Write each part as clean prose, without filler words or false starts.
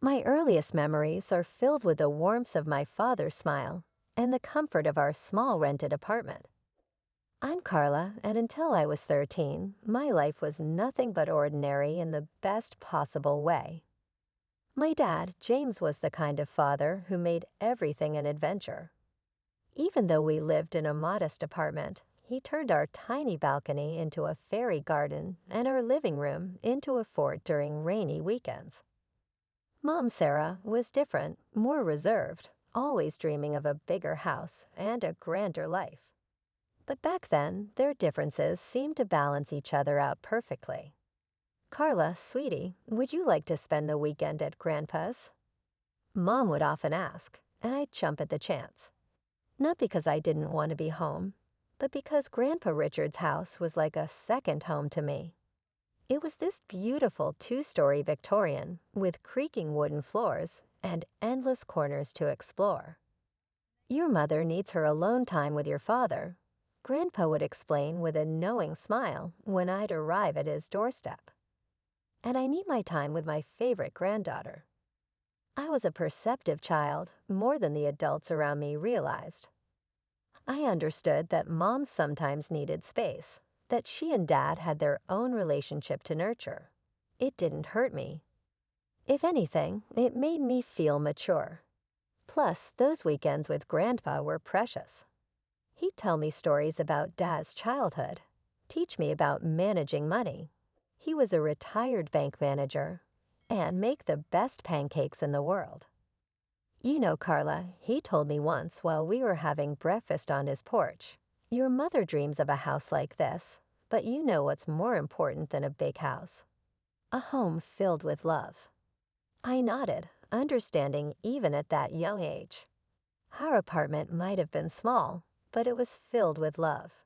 My earliest memories are filled with the warmth of my father's smile and the comfort of our small rented apartment. I'm Carla, and until I was 13, my life was nothing but ordinary in the best possible way. My dad, James, was the kind of father who made everything an adventure. Even though we lived in a modest apartment, he turned our tiny balcony into a fairy garden and our living room into a fort during rainy weekends. Mom Sarah was different, more reserved, always dreaming of a bigger house and a grander life. But back then, their differences seemed to balance each other out perfectly. "Carla, sweetie, would you like to spend the weekend at Grandpa's?" Mom would often ask, and I'd jump at the chance. Not because I didn't want to be home, but because Grandpa Richard's house was like a second home to me. It was this beautiful two-story Victorian with creaking wooden floors and endless corners to explore. "Your mother needs her alone time with your father," Grandpa would explain with a knowing smile when I'd arrive at his doorstep. "And I need my time with my favorite granddaughter." I was a perceptive child, more than the adults around me realized. I understood that Mom sometimes needed space, that she and Dad had their own relationship to nurture. It didn't hurt me. If anything, it made me feel mature. Plus, those weekends with Grandpa were precious. He'd tell me stories about Dad's childhood, teach me about managing money. He was a retired bank manager, and make the best pancakes in the world. "You know, Carla," he told me once while we were having breakfast on his porch, "your mother dreams of a house like this, but you know what's more important than a big house? A home filled with love." I nodded, understanding even at that young age. Our apartment might have been small, but it was filled with love.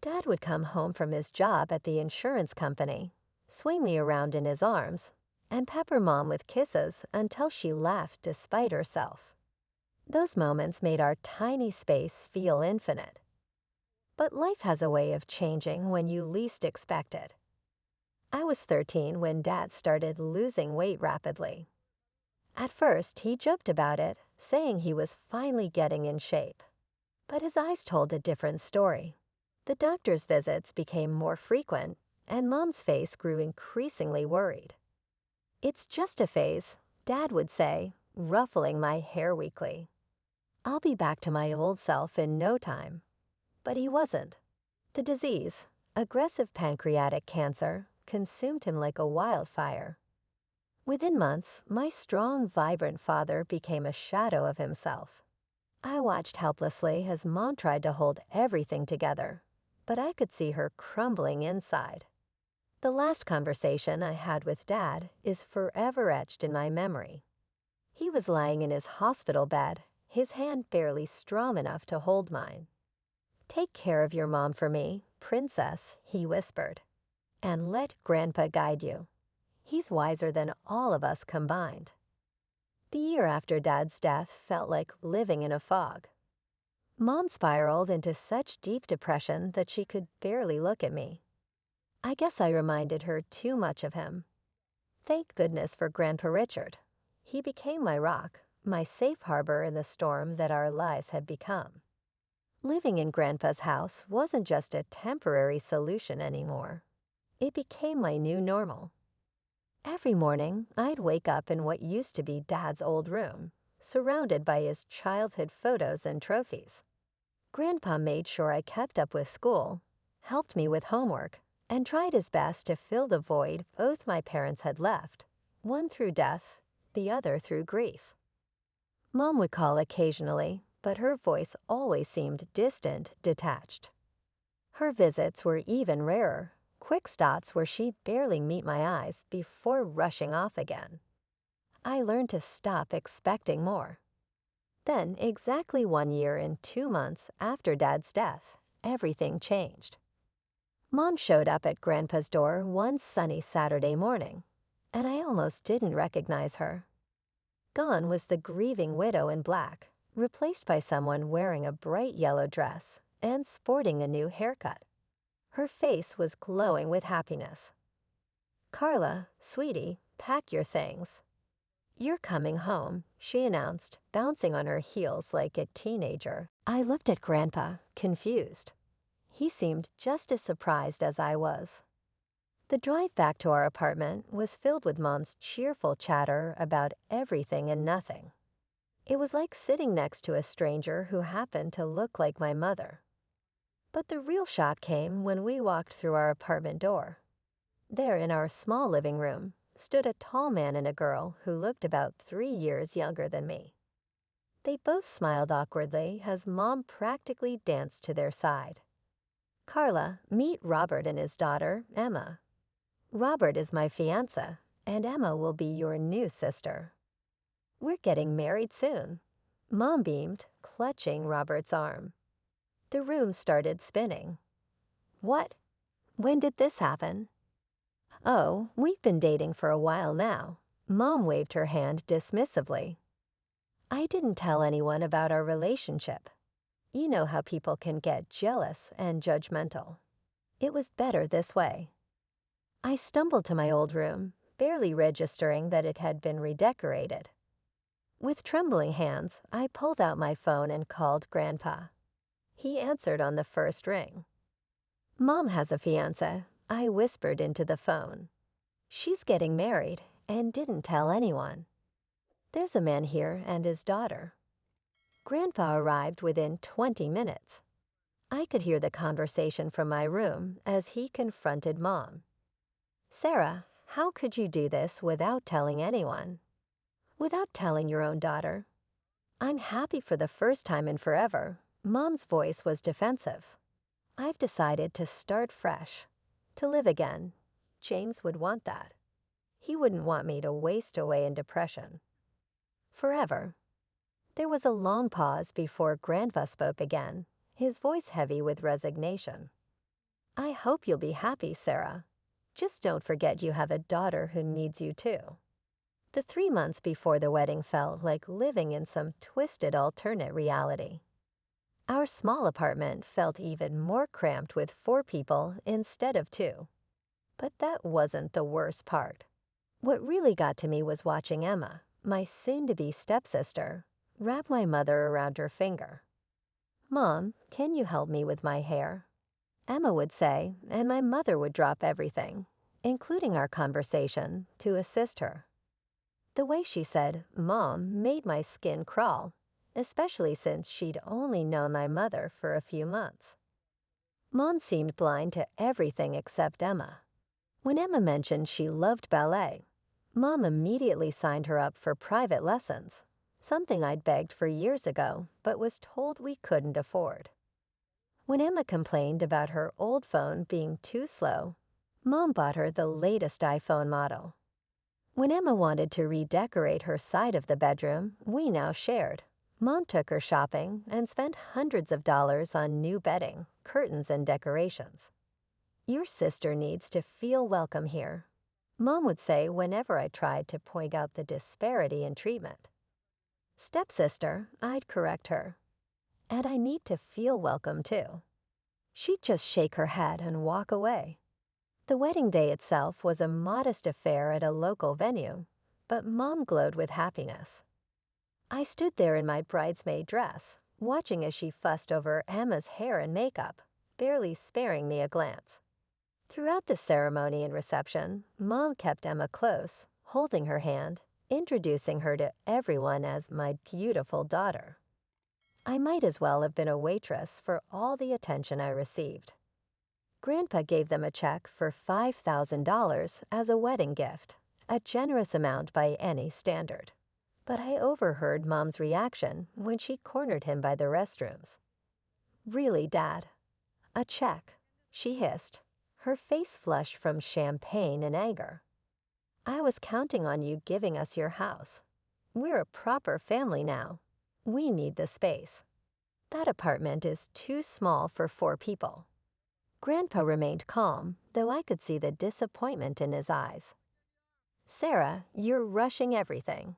Dad would come home from his job at the insurance company, swing me around in his arms, and pepper Mom with kisses until she laughed despite herself. Those moments made our tiny space feel infinite. But life has a way of changing when you least expect it. I was 13 when Dad started losing weight rapidly. At first, he joked about it, saying he was finally getting in shape. But his eyes told a different story. The doctor's visits became more frequent, and Mom's face grew increasingly worried. "It's just a phase," Dad would say, ruffling my hair weakly. "I'll be back to my old self in no time." But he wasn't. The disease, aggressive pancreatic cancer, consumed him like a wildfire. Within months, my strong, vibrant father became a shadow of himself. I watched helplessly as Mom tried to hold everything together, but I could see her crumbling inside. The last conversation I had with Dad is forever etched in my memory. He was lying in his hospital bed, his hand barely strong enough to hold mine. "Take care of your mom for me, princess," he whispered, "and let Grandpa guide you. He's wiser than all of us combined." The year after Dad's death felt like living in a fog. Mom spiraled into such deep depression that she could barely look at me. I guess I reminded her too much of him. Thank goodness for Grandpa Richard. He became my rock, my safe harbor in the storm that our lives had become. Living in Grandpa's house wasn't just a temporary solution anymore. It became my new normal. Every morning, I'd wake up in what used to be Dad's old room, surrounded by his childhood photos and trophies. Grandpa made sure I kept up with school, helped me with homework, and tried his best to fill the void both my parents had left, one through death, the other through grief. Mom would call occasionally, but her voice always seemed distant, detached. Her visits were even rarer, quick stops where she'd barely meet my eyes before rushing off again. I learned to stop expecting more. Then, exactly 1 year and 2 months after Dad's death, everything changed. Mom showed up at Grandpa's door one sunny Saturday morning, and I almost didn't recognize her. Gone was the grieving widow in black, replaced by someone wearing a bright yellow dress and sporting a new haircut. Her face was glowing with happiness. "Carla, sweetie, pack your things." "You're coming home," she announced, bouncing on her heels like a teenager. I looked at Grandpa, confused. He seemed just as surprised as I was. The drive back to our apartment was filled with Mom's cheerful chatter about everything and nothing. It was like sitting next to a stranger who happened to look like my mother. But the real shock came when we walked through our apartment door. There in our small living room stood a tall man and a girl who looked about 3 years younger than me. They both smiled awkwardly as Mom practically danced to their side. "Carla, meet Robert and his daughter, Emma. Robert is my fiancé, and Emma will be your new sister. We're getting married soon." Mom beamed, clutching Robert's arm. The room started spinning. "What? When did this happen?" "Oh, we've been dating for a while now." Mom waved her hand dismissively. "I didn't tell anyone about our relationship. You know how people can get jealous and judgmental. It was better this way." I stumbled to my old room, barely registering that it had been redecorated. With trembling hands, I pulled out my phone and called Grandpa. He answered on the first ring. "Mom has a fiancé," I whispered into the phone. "She's getting married and didn't tell anyone. There's a man here and his daughter." Grandpa arrived within 20 minutes. I could hear the conversation from my room as he confronted Mom. "Sarah, how could you do this without telling anyone? Without telling your own daughter?" "I'm happy for the first time in forever." Mom's voice was defensive. "I've decided to start fresh, to live again. James would want that. He wouldn't want me to waste away in depression." "Forever." There was a long pause before Grandpa spoke again, his voice heavy with resignation. "I hope you'll be happy, Sarah. Just don't forget you have a daughter who needs you too." The 3 months before the wedding felt like living in some twisted alternate reality. Our small apartment felt even more cramped with 4 people instead of 2. But that wasn't the worst part. What really got to me was watching Emma, my soon-to-be stepsister, wrap my mother around her finger. "Mom, can you help me with my hair?" Emma would say, and my mother would drop everything, including our conversation, to assist her. The way she said, "Mom," made my skin crawl, especially since she'd only known my mother for a few months. Mom seemed blind to everything except Emma. When Emma mentioned she loved ballet, Mom immediately signed her up for private lessons, something I'd begged for years ago but was told we couldn't afford. When Emma complained about her old phone being too slow, Mom bought her the latest iPhone model. When Emma wanted to redecorate her side of the bedroom we now shared, Mom took her shopping and spent hundreds of dollars on new bedding, curtains, and decorations. "Your sister needs to feel welcome here," Mom would say whenever I tried to point out the disparity in treatment. "Stepsister," I'd correct her. "And I need to feel welcome too." She'd just shake her head and walk away. The wedding day itself was a modest affair at a local venue, but Mom glowed with happiness. I stood there in my bridesmaid dress, watching as she fussed over Emma's hair and makeup, barely sparing me a glance. Throughout the ceremony and reception, Mom kept Emma close, holding her hand, introducing her to everyone as my beautiful daughter. I might as well have been a waitress for all the attention I received. Grandpa gave them a check for $5,000 as a wedding gift, a generous amount by any standard. But I overheard Mom's reaction when she cornered him by the restrooms. "Really, Dad? A check?" she hissed, her face flushed from champagne and anger. "I was counting on you giving us your house. We're a proper family now. We need the space. That apartment is too small for 4 people." Grandpa remained calm, though I could see the disappointment in his eyes. "Sarah, you're rushing everything.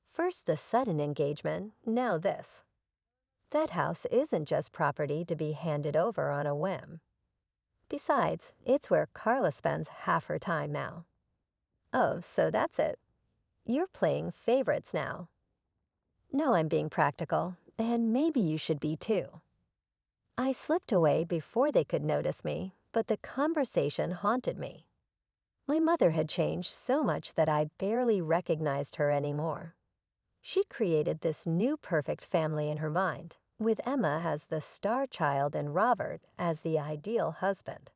First the sudden engagement, now this. That house isn't just property to be handed over on a whim. Besides, it's where Carla spends half her time now." "Oh, so that's it." You're playing favorites now. No, I'm being practical, and maybe you should be too. I slipped away before they could notice me, but the conversation haunted me. My mother had changed so much that I barely recognized her anymore. She created this new perfect family in her mind, with Emma as the star child and Robert as the ideal husband.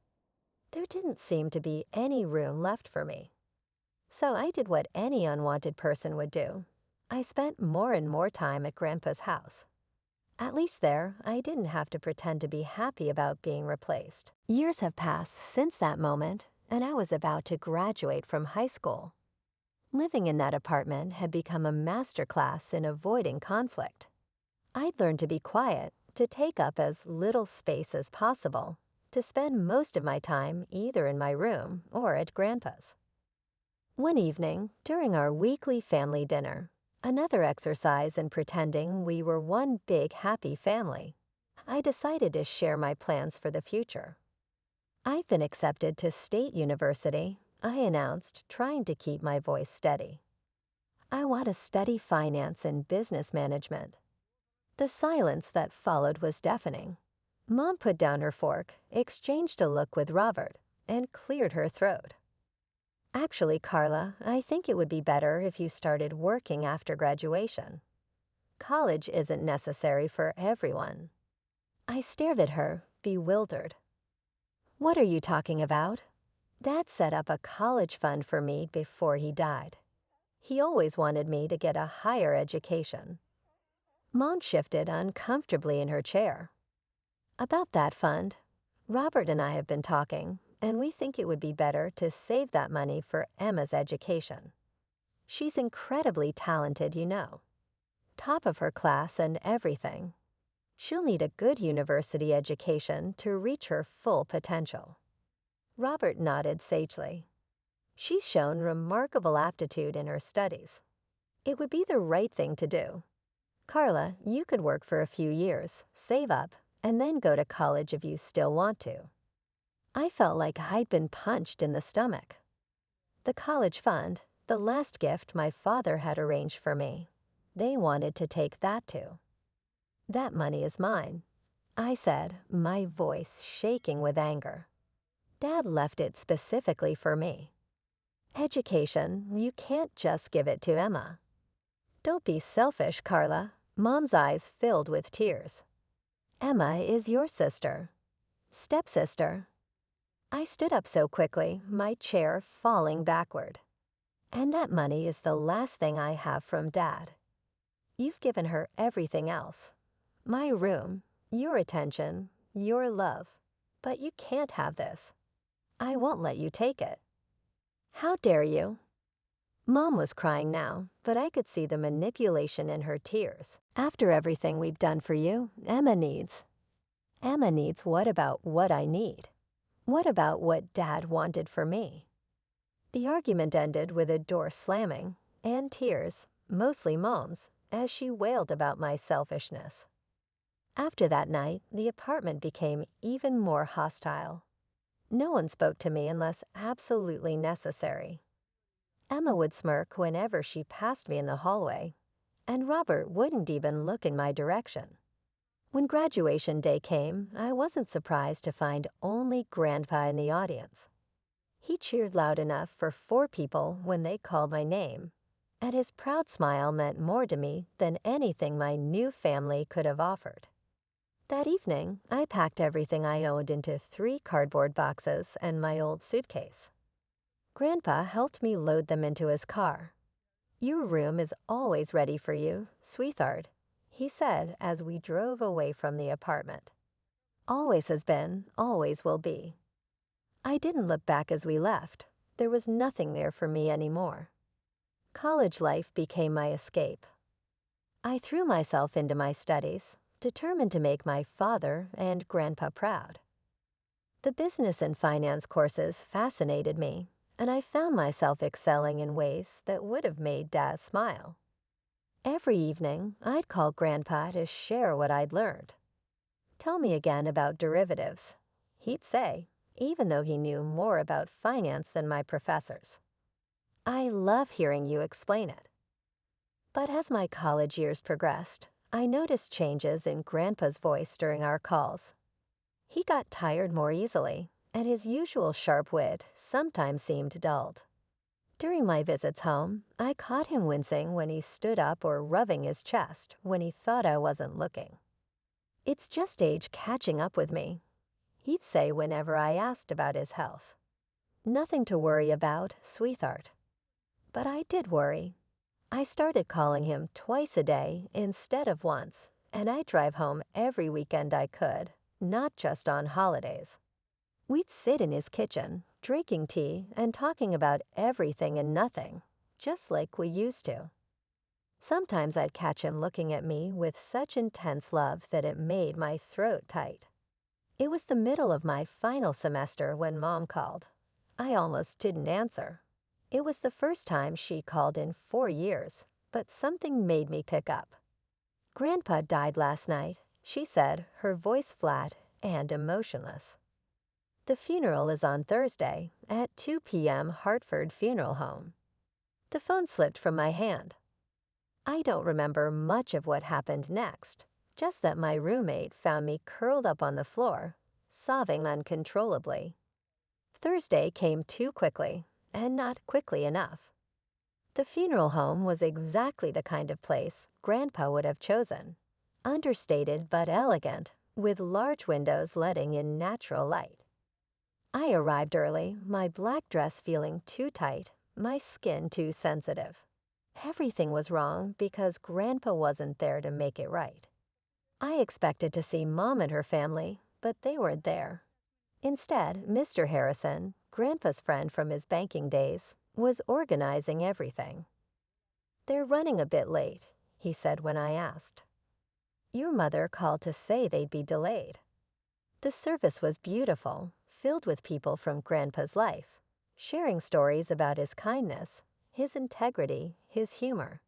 There didn't seem to be any room left for me. So I did what any unwanted person would do. I spent more and more time at Grandpa's house. At least there, I didn't have to pretend to be happy about being replaced. Years have passed since that moment, and I was about to graduate from high school. Living in that apartment had become a masterclass in avoiding conflict. I'd learned to be quiet, to take up as little space as possible, to spend most of my time either in my room or at Grandpa's. One evening, during our weekly family dinner, another exercise in pretending we were one big happy family, I decided to share my plans for the future. I've been accepted to State University, I announced, trying to keep my voice steady. I want to study finance and business management. The silence that followed was deafening. Mom put down her fork, exchanged a look with Robert, and cleared her throat. Actually, Carla, I think it would be better if you started working after graduation. College isn't necessary for everyone. I stared at her, bewildered. What are you talking about? Dad set up a college fund for me before he died. He always wanted me to get a higher education. Mom shifted uncomfortably in her chair. About that fund, Robert and I have been talking, and we think it would be better to save that money for Emma's education. She's incredibly talented, you know. Top of her class and everything. She'll need a good university education to reach her full potential. Robert nodded sagely. She's shown remarkable aptitude in her studies. It would be the right thing to do. Carla, you could work for a few years, save up, and then go to college if you still want to. I felt like I'd been punched in the stomach. The college fund, the last gift my father had arranged for me, they wanted to take that too. That money is mine, I said, my voice shaking with anger. Dad left it specifically for me. Education, you can't just give it to Emma. Don't be selfish, Carla. Mom's eyes filled with tears. Emma is your sister. Stepsister. I stood up so quickly, my chair falling backward. And that money is the last thing I have from Dad. You've given her everything else. My room, your attention, your love. But you can't have this. I won't let you take it. How dare you? Mom was crying now, but I could see the manipulation in her tears. After everything we've done for you, Emma needs what about what I need? What about what Dad wanted for me? The argument ended with a door slamming and tears, mostly Mom's, as she wailed about my selfishness. After that night, the apartment became even more hostile. No one spoke to me unless absolutely necessary. Emma would smirk whenever she passed me in the hallway, and Robert wouldn't even look in my direction. When graduation day came, I wasn't surprised to find only Grandpa in the audience. He cheered loud enough for 4 people when they called my name, and his proud smile meant more to me than anything my new family could have offered. That evening, I packed everything I owned into 3 cardboard boxes and my old suitcase. Grandpa helped me load them into his car. Your room is always ready for you, sweetheart, he said as we drove away from the apartment. Always has been, always will be. I didn't look back as we left. There was nothing there for me anymore. College life became my escape. I threw myself into my studies, determined to make my father and Grandpa proud. The business and finance courses fascinated me, and I found myself excelling in ways that would have made Dad smile. Every evening, I'd call Grandpa to share what I'd learned. Tell me again about derivatives, he'd say, even though he knew more about finance than my professors. I love hearing you explain it. But as my college years progressed, I noticed changes in Grandpa's voice during our calls. He got tired more easily, and his usual sharp wit sometimes seemed dulled. During my visits home, I caught him wincing when he stood up or rubbing his chest when he thought I wasn't looking. "It's just age catching up with me," he'd say whenever I asked about his health. "Nothing to worry about, sweetheart." But I did worry. I started calling him twice a day instead of once, and I'd drive home every weekend I could, not just on holidays. We'd sit in his kitchen, drinking tea and talking about everything and nothing, just like we used to. Sometimes I'd catch him looking at me with such intense love that it made my throat tight. It was the middle of my final semester when Mom called. I almost didn't answer. It was the first time she called in 4 years, but something made me pick up. "Grandpa died last night," she said, her voice flat and emotionless. "The funeral is on Thursday at 2 p.m. Hartford Funeral Home." The phone slipped from my hand. I don't remember much of what happened next, just that my roommate found me curled up on the floor, sobbing uncontrollably. Thursday came too quickly, and not quickly enough. The funeral home was exactly the kind of place Grandpa would have chosen. Understated but elegant, with large windows letting in natural light. I arrived early, my black dress feeling too tight, my skin too sensitive. Everything was wrong because Grandpa wasn't there to make it right. I expected to see Mom and her family, but they weren't there. Instead, Mr. Harrison, Grandpa's friend from his banking days, was organizing everything. "They're running a bit late," he said when I asked. "Your mother called to say they'd be delayed." The service was beautiful, filled with people from Grandpa's life, sharing stories about his kindness, his integrity, his humor.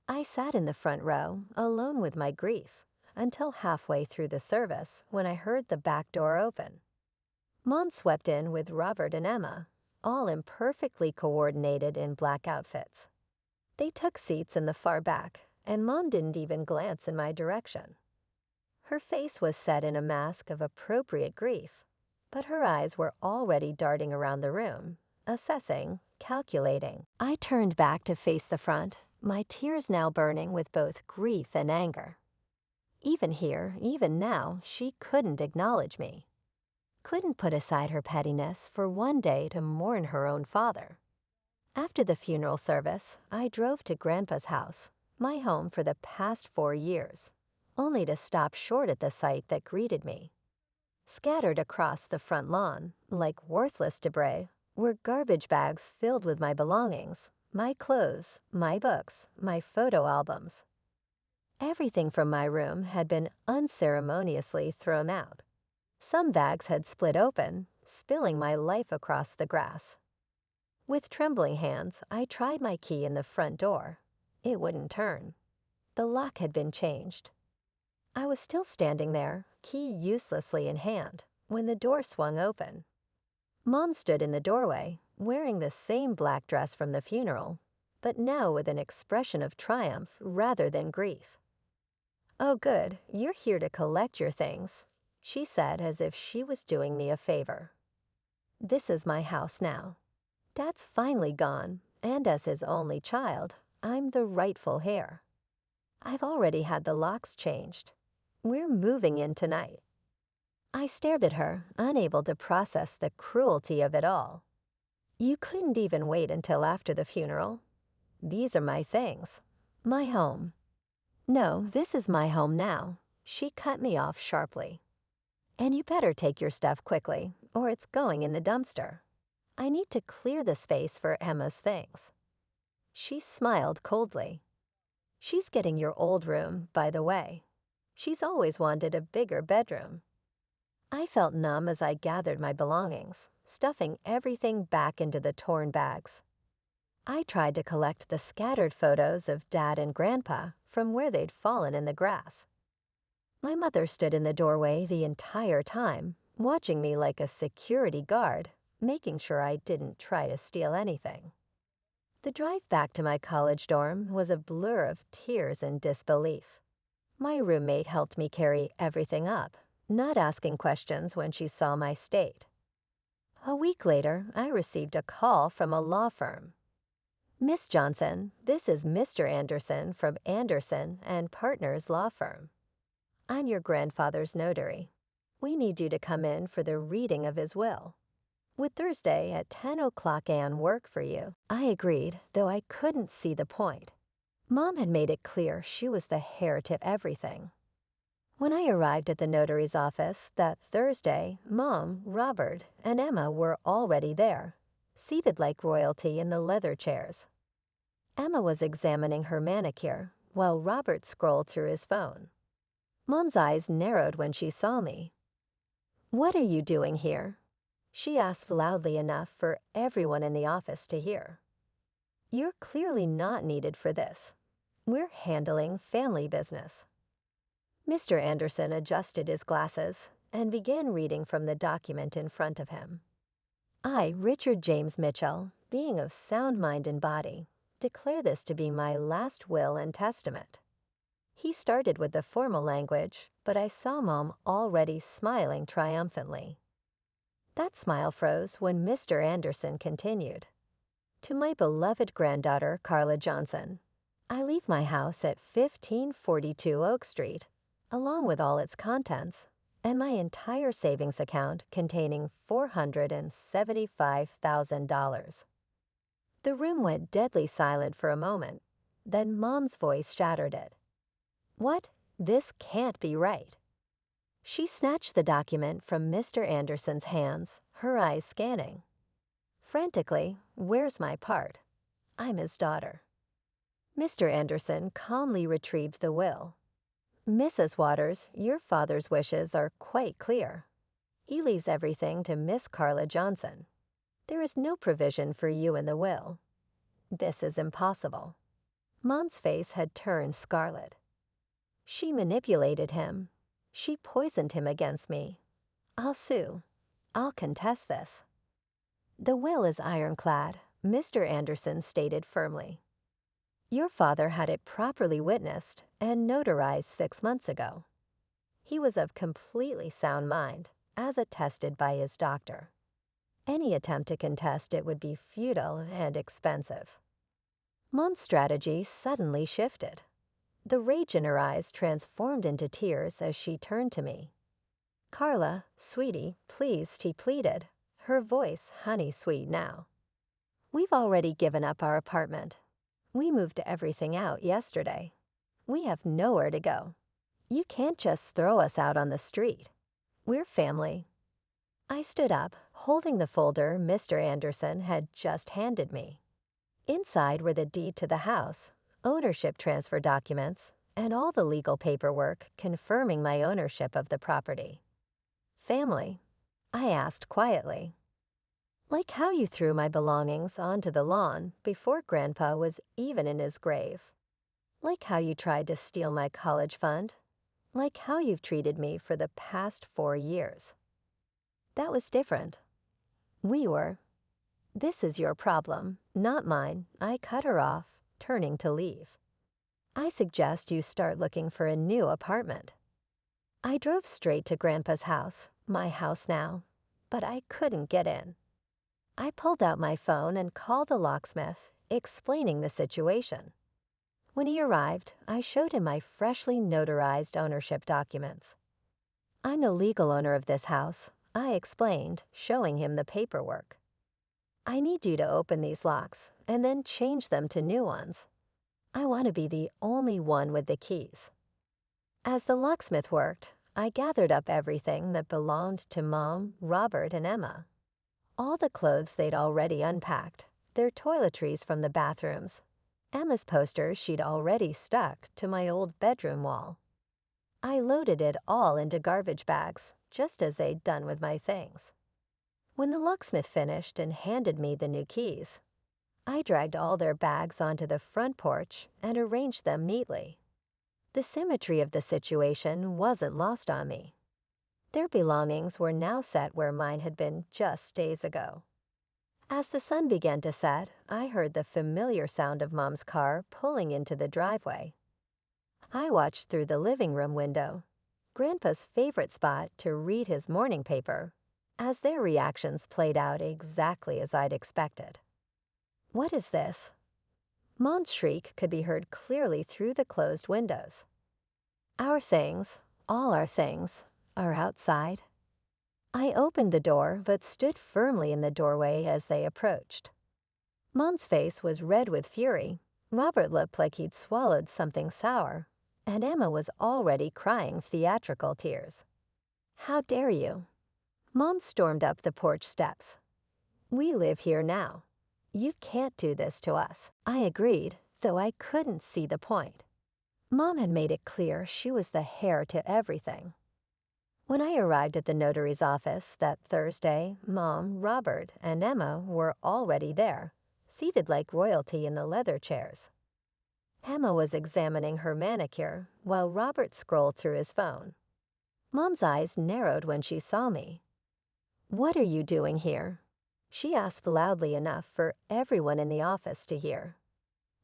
I sat in the front row, alone with my grief, until halfway through the service when I heard the back door open. Mom swept in with Robert and Emma, all imperfectly coordinated in black outfits. They took seats in the far back, and Mom didn't even glance in my direction. Her face was set in a mask of appropriate grief, but her eyes were already darting around the room, assessing, calculating. I turned back to face the front, my tears now burning with both grief and anger. Even here, even now, she couldn't acknowledge me. Couldn't put aside her pettiness for one day to mourn her own father. After the funeral service, I drove to Grandpa's house, my home for the past 4 years, only to stop short at the sight that greeted me. Scattered across the front lawn, like worthless debris, were garbage bags filled with my belongings, my clothes, my books, my photo albums. Everything from my room had been unceremoniously thrown out. Some bags had split open, spilling my life across the grass. With trembling hands, I tried my key in the front door. It wouldn't turn. The lock had been changed. I was still standing there, key uselessly in hand, when the door swung open. Mom stood in the doorway, wearing the same black dress from the funeral, but now with an expression of triumph rather than grief. "Oh good, you're here to collect your things," she said as if she was doing me a favor. "This is my house now. Dad's finally gone, and as his only child, I'm the rightful heir. I've already had the locks changed. We're moving in tonight." I stared at her, unable to process the cruelty of it all. "You couldn't even wait until after the funeral. These are my things. My home." "No, this is my home now," she cut me off sharply. "And you better take your stuff quickly, or it's going in the dumpster. I need to clear the space for Emma's things." She smiled coldly. "She's getting your old room, by the way. She's always wanted a bigger bedroom." I felt numb as I gathered my belongings, stuffing everything back into the torn bags. I tried to collect the scattered photos of Dad and Grandpa from where they'd fallen in the grass. My mother stood in the doorway the entire time, watching me like a security guard, making sure I didn't try to steal anything. The drive back to my college dorm was a blur of tears and disbelief. My roommate helped me carry everything up, not asking questions when she saw my state. A week later, I received a call from a law firm. Miss Johnson, this is Mr. Anderson from Anderson and Partners Law Firm. I'm your grandfather's notary. We need you to come in for the reading of his will. Would Thursday at 10 o'clock a.m. work for you? I agreed, though I couldn't see the point. Mom had made it clear she was the heir to everything. When I arrived at the notary's office that Thursday, Mom, Robert, and Emma were already there, seated like royalty in the leather chairs. Emma was examining her manicure, while Robert scrolled through his phone. Mom's eyes narrowed when she saw me. "What are you doing here?" she asked loudly enough for everyone in the office to hear. "You're clearly not needed for this. We're handling family business." Mr. Anderson adjusted his glasses and began reading from the document in front of him. "I, Richard James Mitchell, being of sound mind and body, declare this to be my last will and testament." He started with the formal language, but I saw Mom already smiling triumphantly. That smile froze when Mr. Anderson continued. "To my beloved granddaughter, Carla Johnson, I leave my house at 1542 Oak Street, along with all its contents, and my entire savings account containing $475,000. The room went deadly silent for a moment. Then Mom's voice shattered it. "What? This can't be right." She snatched the document from Mr. Anderson's hands, her eyes scanning. Frantically, "Where's my part? I'm his daughter." Mr. Anderson calmly retrieved the will. "Mrs. Waters, your father's wishes are quite clear. He leaves everything to Miss Carla Johnson. There is no provision for you in the will. This is impossible." Mom's face had turned scarlet. "She manipulated him. She poisoned him against me. I'll sue. I'll contest this." "The will is ironclad," Mr. Anderson stated firmly. "Your father had it properly witnessed and notarized 6 months ago. He was of completely sound mind, as attested by his doctor. Any attempt to contest it would be futile and expensive." Mom's strategy suddenly shifted. The rage in her eyes transformed into tears as she turned to me. "Carla, sweetie, please," she pleaded, her voice honey-sweet now. "We've already given up our apartment. We moved everything out yesterday. We have nowhere to go. You can't just throw us out on the street. We're family." I stood up, holding the folder Mr. Anderson had just handed me. Inside were the deed to the house, ownership transfer documents, and all the legal paperwork confirming my ownership of the property. "Family?" I asked quietly. "Like how you threw my belongings onto the lawn before Grandpa was even in his grave. Like how you tried to steal my college fund. Like how you've treated me for the past 4 years. That was different. We were. This is your problem, not mine," I cut her off, turning to leave. "I suggest you start looking for a new apartment." I drove straight to Grandpa's house, my house now, but I couldn't get in. I pulled out my phone and called the locksmith, explaining the situation. When he arrived, I showed him my freshly notarized ownership documents. "I'm the legal owner of this house," I explained, showing him the paperwork. "I need you to open these locks and then change them to new ones. I want to be the only one with the keys." As the locksmith worked, I gathered up everything that belonged to Mom, Robert, and Emma. All the clothes they'd already unpacked, their toiletries from the bathrooms, Emma's posters she'd already stuck to my old bedroom wall. I loaded it all into garbage bags, just as they'd done with my things. When the locksmith finished and handed me the new keys, I dragged all their bags onto the front porch and arranged them neatly. The symmetry of the situation wasn't lost on me. Their belongings were now set where mine had been just days ago. As the sun began to set, I heard the familiar sound of Mom's car pulling into the driveway. I watched through the living room window, Grandpa's favorite spot to read his morning paper, as their reactions played out exactly as I'd expected. "What is this?" Mom's shriek could be heard clearly through the closed windows. "Our things, all our things, are outside." I opened the door but stood firmly in the doorway as they approached. Mom's face was red with fury, Robert looked like he'd swallowed something sour, and Emma was already crying theatrical tears. "How dare you?" Mom stormed up the porch steps. "We live here now. You can't do this to us." I agreed, though I couldn't see the point. Mom had made it clear she was the heir to everything. When I arrived at the notary's office that Thursday, Mom, Robert, and Emma were already there, seated like royalty in the leather chairs. Emma was examining her manicure while Robert scrolled through his phone. Mom's eyes narrowed when she saw me. "What are you doing here?" She asked loudly enough for everyone in the office to hear.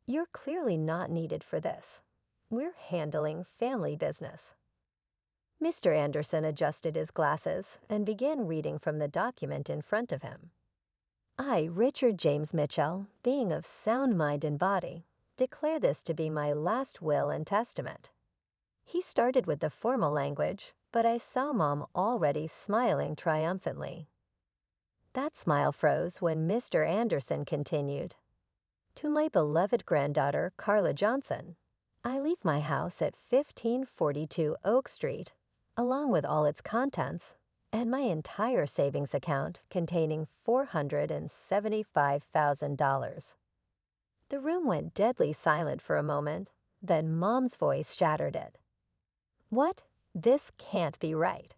"You're clearly not needed for this. We're handling family business." Mr. Anderson adjusted his glasses and began reading from the document in front of him. "I, Richard James Mitchell, being of sound mind and body, declare this to be my last will and testament." He started with the formal language, but I saw Mom already smiling triumphantly. That smile froze when Mr. Anderson continued. "To my beloved granddaughter, Carla Johnson, I leave my house at 1542 Oak Street, along with all its contents, and my entire savings account containing $475,000. The room went deadly silent for a moment, then Mom's voice shattered it. "What? This can't be right."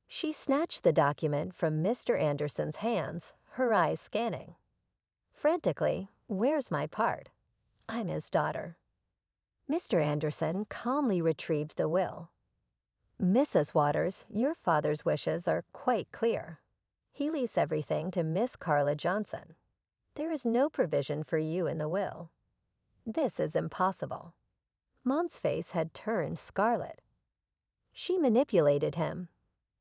She snatched the document from Mr. Anderson's hands, her eyes scanning. Frantically, "Where's my part? I'm his daughter." Mr. Anderson calmly retrieved the will. "Mrs. Waters, your father's wishes are quite clear. He leaves everything to Miss Carla Johnson. There is no provision for you in the will. This is impossible." Mom's face had turned scarlet. "She manipulated him.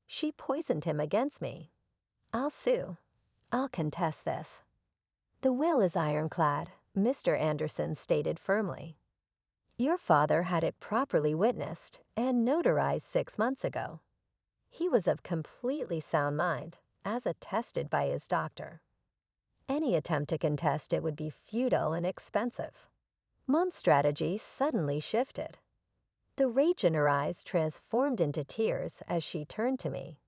She poisoned him against me. I'll sue. I'll contest this." "The will is ironclad," Mr. Anderson stated firmly. "Your father had it properly witnessed and notarized 6 months ago. He was of completely sound mind, as attested by his doctor. Any attempt to contest it would be futile and expensive." Mom's strategy suddenly shifted. The rage in her eyes transformed into tears as she turned to me.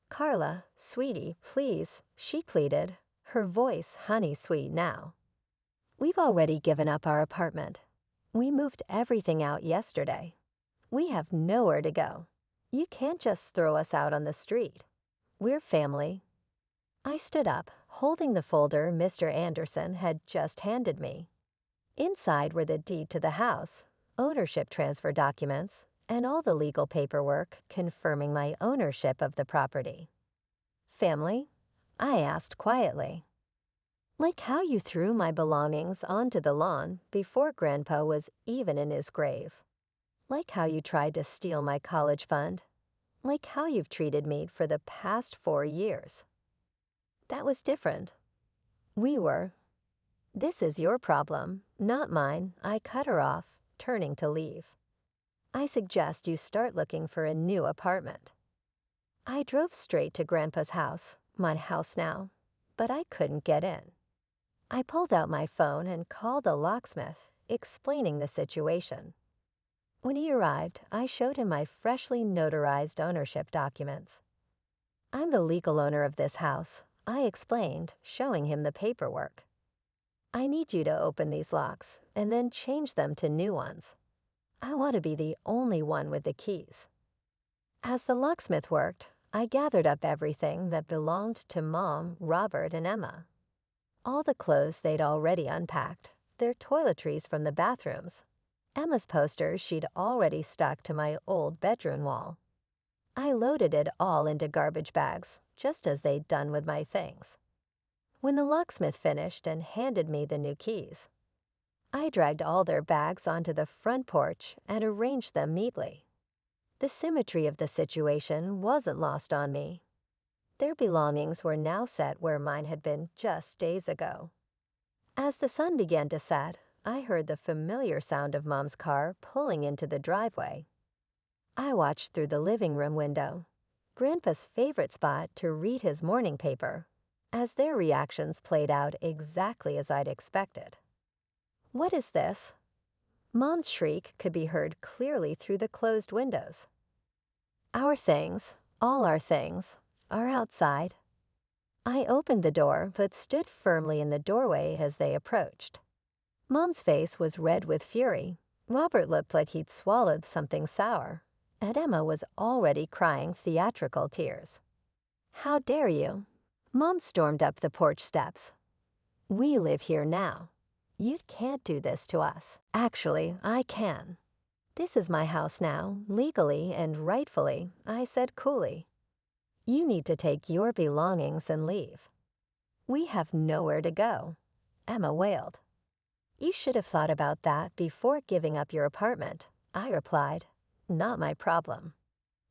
"Carla, sweetie, please," she pleaded, her voice honey-sweet now. "We've already given up our apartment. We moved everything out yesterday. We have nowhere to go. You can't just throw us out on the street. We're family." I stood up, holding the folder Mr. Anderson had just handed me. Inside were the deed to the house, ownership transfer documents, and all the legal paperwork confirming my ownership of the property. "Family?" I asked quietly. "Like how you threw my belongings onto the lawn before Grandpa was even in his grave. Like how you tried to steal my college fund. Like how you've treated me for the past 4 years. That was different. We were. This is your problem, not mine," I cut her off, turning to leave. "I suggest you start looking for a new apartment." I drove straight to Grandpa's house, my house now, but I couldn't get in. I pulled out my phone and called a locksmith, explaining the situation. When he arrived, I showed him my freshly notarized ownership documents. "I'm the legal owner of this house," I explained, showing him the paperwork. "I need you to open these locks and then change them to new ones. I want to be the only one with the keys." As the locksmith worked, I gathered up everything that belonged to Mom, Robert, and Emma. All the clothes they'd already unpacked, their toiletries from the bathrooms, Emma's posters she'd already stuck to my old bedroom wall. I loaded it all into garbage bags, just as they'd done with my things. When the locksmith finished and handed me the new keys, I dragged all their bags onto the front porch and arranged them neatly. The symmetry of the situation wasn't lost on me. Their belongings were now set where mine had been just days ago. As the sun began to set, I heard the familiar sound of Mom's car pulling into the driveway. I watched through the living room window, Grandpa's favorite spot to read his morning paper, as their reactions played out exactly as I'd expected. "What is this?" Mom's shriek could be heard clearly through the closed windows. "Our things, all our things, are outside." I opened the door but stood firmly in the doorway as they approached. Mom's face was red with fury. Robert looked like he'd swallowed something sour, and Emma was already crying theatrical tears. "How dare you?" Mom stormed up the porch steps. "We live here now. You can't do this to us." "Actually, I can. This is my house now, legally and rightfully," I said coolly. "You need to take your belongings and leave." "We have nowhere to go," Emma wailed. "You should have thought about that before giving up your apartment," I replied. "Not my problem."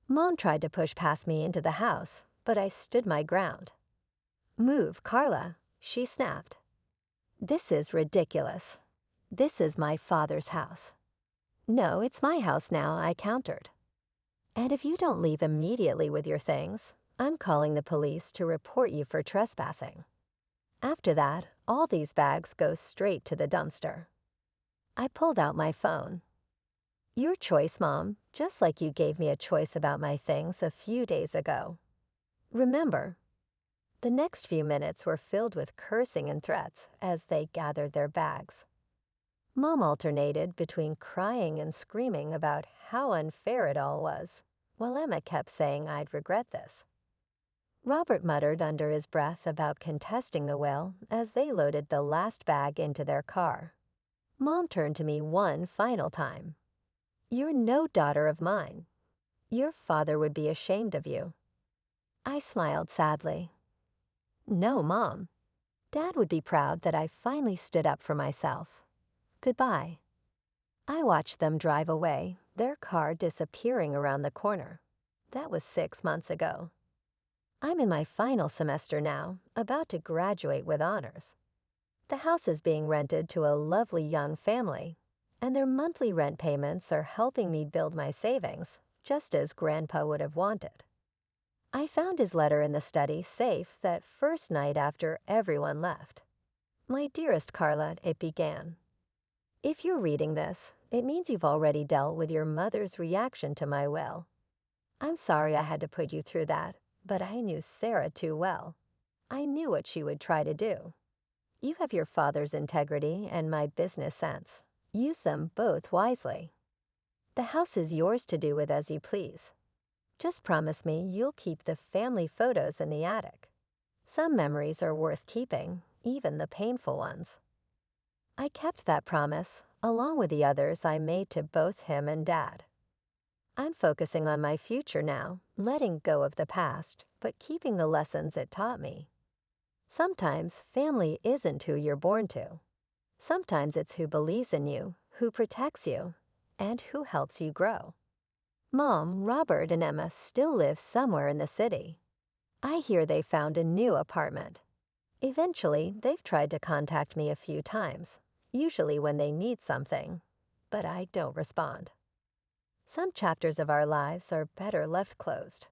Mom tried to push past me into the house, but I stood my ground. "Move, Carla," she snapped. "This is ridiculous. This is my father's house." "No, it's my house now," I countered. "And if you don't leave immediately with your things, I'm calling the police to report you for trespassing. After that, all these bags go straight to the dumpster." I pulled out my phone. "Your choice, Mom, just like you gave me a choice about my things a few days ago. Remember?" The next few minutes were filled with cursing and threats as they gathered their bags. Mom alternated between crying and screaming about how unfair it all was, while Emma kept saying I'd regret this. Robert muttered under his breath about contesting the will as they loaded the last bag into their car. Mom turned to me one final time. "You're no daughter of mine. Your father would be ashamed of you." I smiled sadly. "No, Mom. Dad would be proud that I finally stood up for myself. Goodbye." I watched them drive away, their car disappearing around the corner. That was 6 months ago. I'm in my final semester now, about to graduate with honors. The house is being rented to a lovely young family, and their monthly rent payments are helping me build my savings, just as Grandpa would have wanted. I found his letter in the study safe that first night after everyone left. "My dearest Carla," it began. "If you're reading this, it means you've already dealt with your mother's reaction to my will. I'm sorry I had to put you through that, but I knew Sarah too well. I knew what she would try to do. You have your father's integrity and my business sense. Use them both wisely. The house is yours to do with as you please. Just promise me you'll keep the family photos in the attic. Some memories are worth keeping, even the painful ones." I kept that promise, along with the others I made to both him and Dad. I'm focusing on my future now, letting go of the past, but keeping the lessons it taught me. Sometimes family isn't who you're born to. Sometimes it's who believes in you, who protects you, and who helps you grow. Mom, Robert, and Emma still live somewhere in the city. I hear they found a new apartment. Eventually, they've tried to contact me a few times, usually when they need something, but I don't respond. Some chapters of our lives are better left closed.